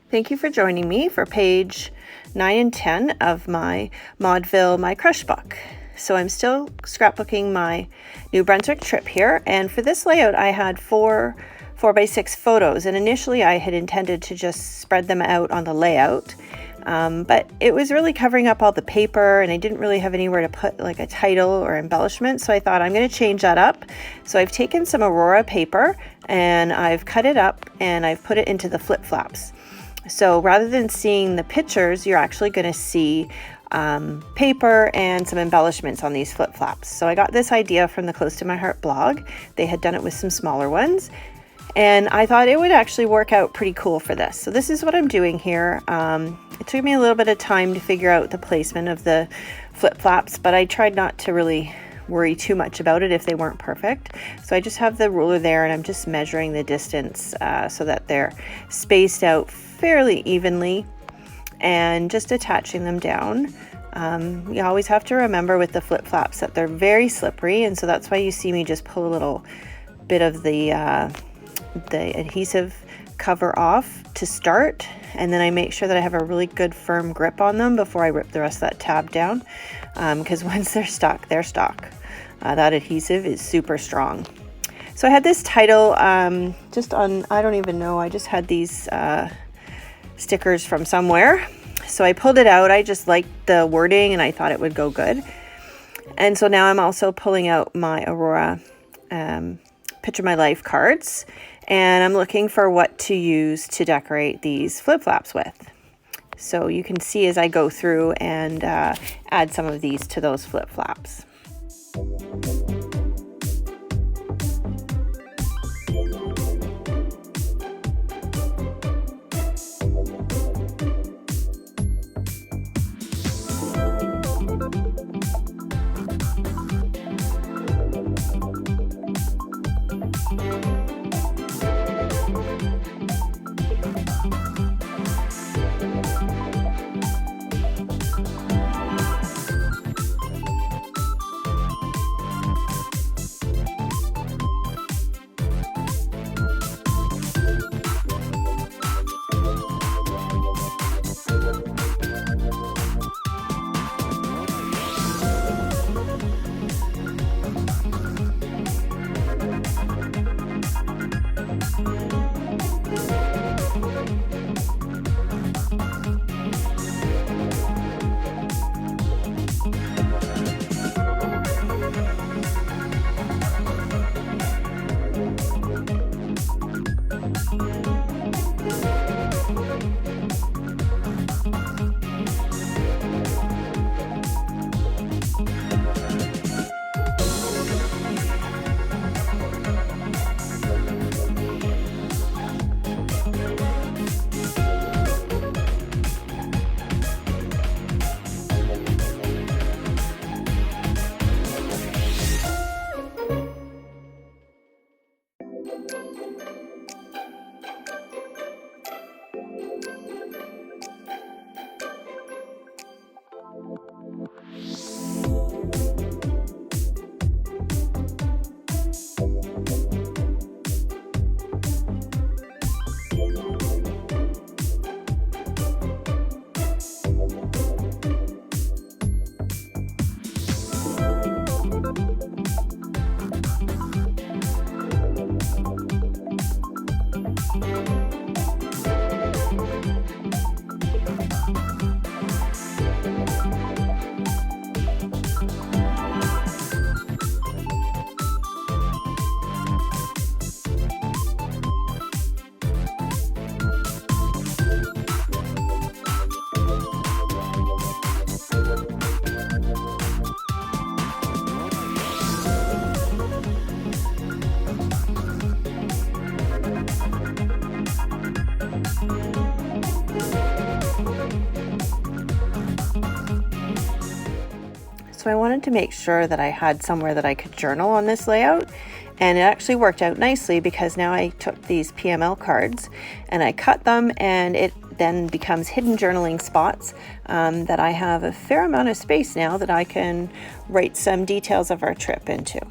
Thank you for joining me for page 9 and 10 of my Modville My Crush book. So I'm still scrapbooking my New Brunswick trip here, and for this layout I had 4x6 photos, and initially I had intended to just spread them out on the layout, but it was really covering up all the paper and I didn't really have anywhere to put like a title or embellishment, so I thought I'm going to change that up. So I've taken some Aurora paper and I've cut it up and I've put it into the flip flaps. So rather than seeing the pictures, you're actually going to see paper and some embellishments on these flip flaps. So I got this idea from the Close to My Heart blog. They had done it with some smaller ones, and I thought it would actually work out pretty cool for this. So this is what I'm doing here. It took me a little bit of time to figure out the placement of the flip flaps, but I tried not to really worry too much about it if they weren't perfect. So I just have the ruler there and I'm just measuring the distance so that they're spaced out fairly evenly and just attaching them down. You always have to remember with the flip flaps that they're very slippery, and so that's why you see me just pull a little bit of the adhesive cover off to start, and then I make sure that I have a really good firm grip on them before I rip the rest of that tab down, because once they're stuck, they're stuck. That adhesive is super strong. So I had this title just on, I don't even know, I just had these stickers from somewhere. So I pulled it out. I just liked the wording and I thought it would go good. And so now I'm also pulling out my Aurora Picture My Life cards, and I'm looking for what to use to decorate these flip flaps with. So you can see as I go through and add some of these to those flip flaps. So I wanted to make sure that I had somewhere that I could journal on this layout, and it actually worked out nicely because now I took these PML cards and I cut them, and it then becomes hidden journaling spots that I have a fair amount of space now that I can write some details of our trip into.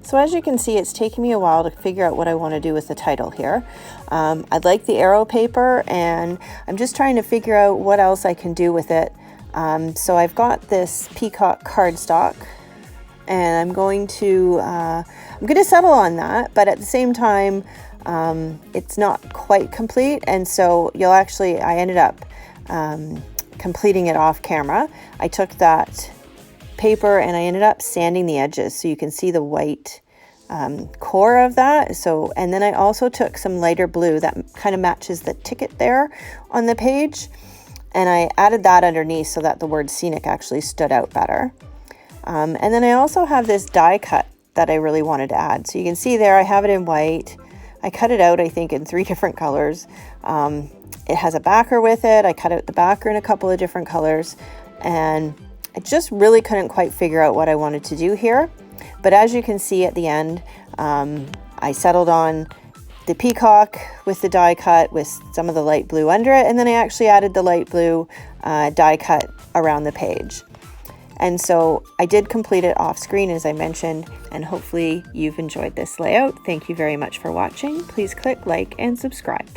So as you can see, it's taken me a while to figure out what I want to do with the title here. I like the arrow paper, and I'm just trying to figure out what else I can do with it. So I've got this peacock cardstock, and I'm going to settle on that, but at the same time, it's not quite complete, and so I ended up completing it off camera. I took that paper and I ended up sanding the edges so you can see the white core of that. And then I also took some lighter blue that kind of matches the ticket there on the page, and I added that underneath so that the word scenic actually stood out better. And then I also have this die cut that I really wanted to add. So you can see there I have it in white. I cut it out, I think, in 3 different colors. It has a backer with it. I cut out the backer in a couple of different colors, and I just really couldn't quite figure out what I wanted to do here. But as you can see at the end, I settled on the peacock with the die cut with some of the light blue under it, and then I actually added the light blue die cut around the page. And so I did complete it off screen, as I mentioned, and hopefully you've enjoyed this layout. Thank you very much for watching. Please click like and subscribe.